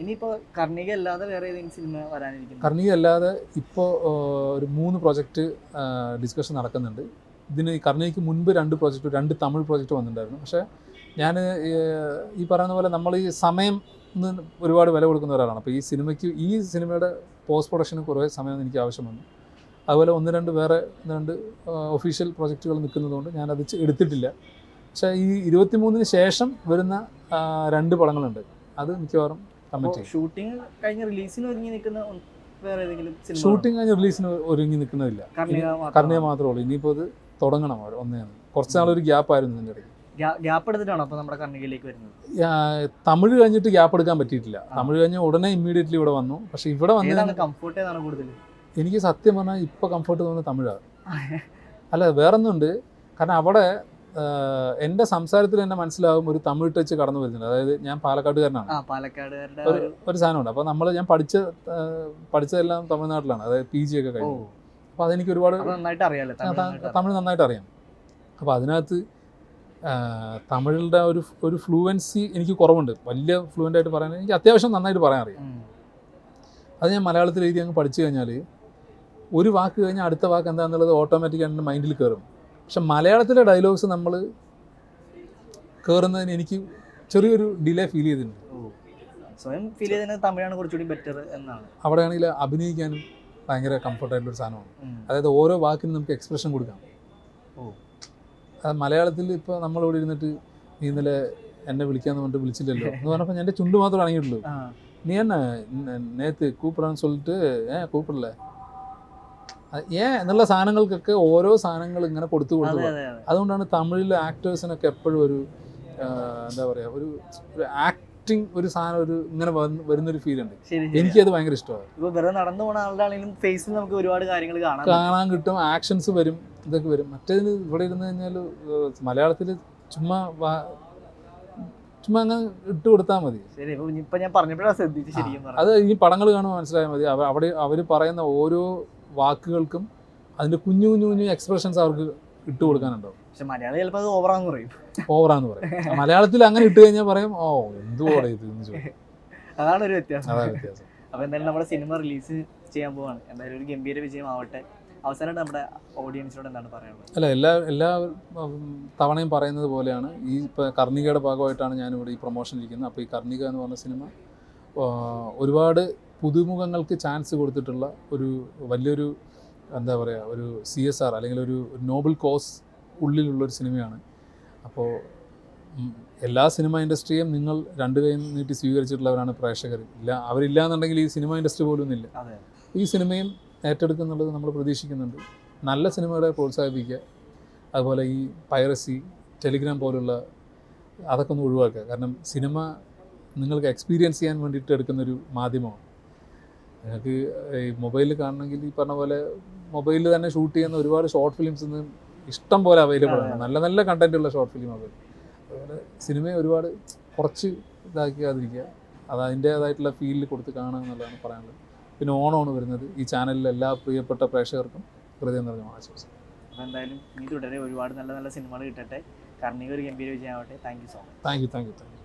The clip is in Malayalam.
ഇനിയിപ്പോൾ കർണിക അല്ലാതെ വേറെ ഏതെങ്കിലും സിനിമ വരാനിരിക്കുന്നു? കർണിക അല്ലാതെ ഇപ്പോൾ ഒരു 3 പ്രോജക്റ്റ് ഡിസ്കഷൻ നടക്കുന്നുണ്ട്. ഇതിന് കർണികയ്ക്ക് മുൻപ് 2 തമിഴ് പ്രോജക്റ്റ് വന്നിട്ടുണ്ടായിരുന്നു. പക്ഷേ ഞാൻ ഈ പറയുന്ന പോലെ നമ്മൾ ഈ സമയം ഒരുപാട് വില കൊടുക്കുന്ന ഒരാളാണ്. അപ്പോൾ ഈ സിനിമയുടെ പോസ്റ്റ് പ്രൊഡക്ഷന് കുറേ സമയം എനിക്ക് ആവശ്യം വന്നു. അതുപോലെ 1-2 ഒഫീഷ്യൽ പ്രോജക്റ്റുകൾ നിൽക്കുന്നതുകൊണ്ട് ഞാനത് എടുത്തിട്ടില്ല. പക്ഷേ ഈ 23-ന് ശേഷം വരുന്ന 2 പടങ്ങളുണ്ട്. അത് മിക്കവാറും കമ്മിറ്റ് ചെയ്യും. ഷൂട്ടിംഗ് കഴിഞ്ഞ് റിലീസിന് ഒരുങ്ങി നിൽക്കുന്ന വേറെ ഏതെങ്കിലും സിനിമ? ഷൂട്ടിംഗ് കഴിഞ്ഞ് റിലീസിന് ഒരുങ്ങി നിൽക്കുന്നതില്ല. കർണിക മാത്രമേ ഉള്ളൂ. ഇനിയിപ്പോൾ അത് തുടങ്ങണം. ഒന്നേന്ന് കുറച്ച് നാളൊരു ഗ്യാപ്പായിരുന്നു ഇതിൻ്റെ ഇടയ്ക്ക്. ഗ്യാപ്പ് എടുത്തിട്ടാണോ അപ്പോൾ നമ്മുടെ കർണികയിലേക്ക് വരുന്നത്? തമിഴ് കഴിഞ്ഞിട്ട് ഗ്യാപ്പ് എടുക്കാൻ പറ്റിയിട്ടില്ല. തമിഴ് കഴിഞ്ഞ ഉടനെ ഇമ്മീഡിയറ്റ്ലി ഇവിടെ വന്നു. പക്ഷേ ഇവിടെ വന്നതാണ് കംഫർട്ട് ഏതാണ് കൂടുതൽ? എനിക്ക് സത്യം പറഞ്ഞാൽ ഇപ്പോൾ കംഫർട്ട് തോന്നുന്നത് തമിഴാണ്. അല്ല, വേറൊന്നുണ്ട്. കാരണം അവിടെ എൻ്റെ സംസാരത്തിൽ തന്നെ മനസ്സിലാവും ഒരു തമിഴ് ടച്ച് കടന്നു വരുന്നുണ്ട്. അതായത് ഞാൻ പാലക്കാട്ടുകാരനാണ്. ഒരു സാധനമുണ്ട്. അപ്പോൾ ഞാൻ പഠിച്ചതെല്ലാം തമിഴ്നാട്ടിലാണ്. അതായത് PG ഒക്കെ കഴിഞ്ഞു. അപ്പോൾ അതെനിക്ക് ഒരുപാട് തമിഴ് നന്നായിട്ട് അറിയാം. അപ്പോൾ അതിനകത്ത് തമിഴിൻ്റെ ഒരു ഫ്ലുവൻസി എനിക്ക് കുറവുണ്ട്. വലിയ ഫ്ലുവൻ്റ് ആയിട്ട് പറയാൻ എനിക്ക് അത്യാവശ്യം നന്നായിട്ട് പറയാൻ അറിയാം. അത് ഞാൻ മലയാളത്തിൽ എഴുതി അങ്ങ് പഠിച്ചു കഴിഞ്ഞാൽ ഒരു വാക്ക് കഴിഞ്ഞാൽ അടുത്ത വാക്ക് എന്താണെന്നുള്ളത് ഓട്ടോമാറ്റിക്കായിട്ട് എൻ്റെ മൈൻഡിൽ കയറും. പക്ഷെ മലയാളത്തിലെ ഡയലോഗ്സ് നമ്മൾ കയറുന്നതിന് എനിക്ക് ചെറിയൊരു ഡിലേ ഫീൽ ചെയ്തിട്ടുണ്ട്. സ്വയം ഫീൽ ചെയ്തത് തമിഴാണ് കുറച്ചുകൂടി ബെറ്റർ എന്നാണ്. അവിടെയാണെങ്കിൽ അഭിനയിക്കാനും ഭയങ്കര കംഫർട്ടായിട്ടുള്ളൊരു സാധനമാണ്. അതായത് ഓരോ വാക്കിനും നമുക്ക് എക്സ്പ്രഷൻ കൊടുക്കാം. അത് മലയാളത്തിൽ ഇപ്പോൾ നമ്മളിവിടെ ഇരുന്നിട്ട് നീ ഇന്നലെ എന്നെ വിളിക്കാമെന്ന് പറഞ്ഞിട്ട് വിളിച്ചില്ലല്ലോ എന്ന് പറഞ്ഞപ്പോൾ എൻ്റെ ചുണ്ട് മാത്രമേ അടങ്ങിയിട്ടുള്ളൂ. നീ എന്നെ നേരത്തെ കൂപ്പിടാന്ന് சொல்லிட்டு കൂപ്പിടില്ല എന്നുള്ള സാധനങ്ങൾക്കൊക്കെ ഓരോ സാധനങ്ങൾ ഇങ്ങനെ കൊടുത്തു. അതുകൊണ്ടാണ് തമിഴിലെ ആക്ടേഴ്സിനൊക്കെ എപ്പോഴും ഒരു എന്താ പറയുക, ഒരു ആക്ടിങ് ഒരു സാധനം ഇങ്ങനെ വരുന്നൊരു ഫീൽ ഉണ്ട്. എനിക്കത് ഭയങ്കര ഇഷ്ടമാണ്. നടന്നു പോകുന്ന ആളുടെ ഫേസിൽ നമുക്ക് ഒരുപാട് കാര്യങ്ങൾ കാണാൻ കിട്ടും. ആക്ഷൻസ് വരും, ഇതൊക്കെ വരും. മറ്റേതിന് ഇവിടെ ഇരുന്ന് കഴിഞ്ഞാൽ മലയാളത്തിൽ ചുമ്മാ അങ്ങ് ഇട്ട് കൊടുത്താൽ മതി. അത് ഈ പടങ്ങൾ കാണുമ്പോൾ മനസ്സിലായാൽ മതി. അവർ പറയുന്ന ഓരോ വാക്കുകൾക്കും അതിൻ്റെ കുഞ്ഞു എക്സ്പ്രഷൻസ് അവർക്ക് ഇട്ട് കൊടുക്കാനുണ്ടാവും. പക്ഷെ മലയാളം ചിലപ്പോൾ അത് ഓവറാന്ന് പറയും. മലയാളത്തിൽ അങ്ങനെ ഇട്ട് കഴിഞ്ഞാൽ പറയും ഓ എന്തുപോലെ ഇത്. അതാണ് ഒരു വ്യത്യാസം. അപ്പോൾ എന്തായാലും നമ്മുടെ സിനിമ റിലീസ് ചെയ്യാൻ പോവാണ്. എന്തായാലും ഒരു ഗംഭീര വിജയമാവട്ടെ. അവസാനമായിട്ട് നമ്മുടെ ഓഡിയൻസിനോട് എന്താണ് പറയാനുള്ളത്? അല്ല, എല്ലാ തവണയും പറയുന്നത് പോലെയാണ് ഇപ്പോൾ കർണികയുടെ ഭാഗമായിട്ടാണ് ഞാനിവിടെ ഈ പ്രൊമോഷൻ ഇരിക്കുന്നത്. അപ്പോൾ ഈ കർണിക എന്ന് പറഞ്ഞ സിനിമ ഒരുപാട് പുതുമുഖങ്ങൾക്ക് ചാൻസ് കൊടുത്തിട്ടുള്ള ഒരു വലിയൊരു എന്താ പറയുക, ഒരു CSR അല്ലെങ്കിൽ ഒരു നോബൽ കോസ് ഉള്ളിലുള്ളൊരു സിനിമയാണ്. അപ്പോൾ എല്ലാ സിനിമ ഇൻഡസ്ട്രിയും നിങ്ങൾ 2 കൈ നീട്ടി സ്വീകരിച്ചിട്ടുള്ളവരാണ് പ്രേക്ഷകർ. അവരില്ല എന്നുണ്ടെങ്കിൽ ഈ സിനിമ ഇൻഡസ്ട്രി പോലും ഒന്നുമില്ല. ഈ സിനിമയും ഏറ്റെടുക്കുന്നുള്ളത് നമ്മൾ പ്രതീക്ഷിക്കുന്നുണ്ട്. നല്ല സിനിമകളെ പ്രോത്സാഹിപ്പിക്കുക. അതുപോലെ ഈ പൈറസി, ടെലിഗ്രാം പോലുള്ള അതൊക്കെ ഒന്ന് ഒഴിവാക്കുക. കാരണം സിനിമ നിങ്ങൾക്ക് എക്സ്പീരിയൻസ് ചെയ്യാൻ വേണ്ടിയിട്ട് എടുക്കുന്നൊരു മാധ്യമമാണ്. നിങ്ങൾക്ക് ഈ മൊബൈലിൽ കാണണമെങ്കിൽ ഈ പറഞ്ഞ പോലെ മൊബൈലിൽ തന്നെ ഷൂട്ട് ചെയ്യുന്ന ഒരുപാട് ഷോർട്ട് ഫിലിംസ് ഇന്ന് ഇഷ്ടം പോലെ അവൈലബിൾ ആണ്. നല്ല കണ്ടൻറ്റുള്ള ഷോർട്ട് ഫിലിം മൊബൈൽ. അതുപോലെ സിനിമയെ ഒരുപാട് കുറച്ച് ഇതാക്കിയാതിരിക്കുക. അത് അതിൻ്റേതായിട്ടുള്ള ഫീലിൽ കൊടുത്ത് കാണുക എന്നുള്ളതാണ് പറയാനുള്ളത്. പിന്നെ ഓണമാണ് വരുന്നത്. ഈ ചാനലിലെ എല്ലാ പ്രിയപ്പെട്ട പ്രേക്ഷകർക്കും ഹൃദയം നിറഞ്ഞ ആശംസ. അപ്പോൾ എന്തായാലും ഇനി തുടരെ ഒരുപാട് നല്ല സിനിമകൾ കിട്ടട്ടെ. കർണിക ഒരു ഗംഭീര വിജയമാവട്ടെ. Thank you so much. Thank U.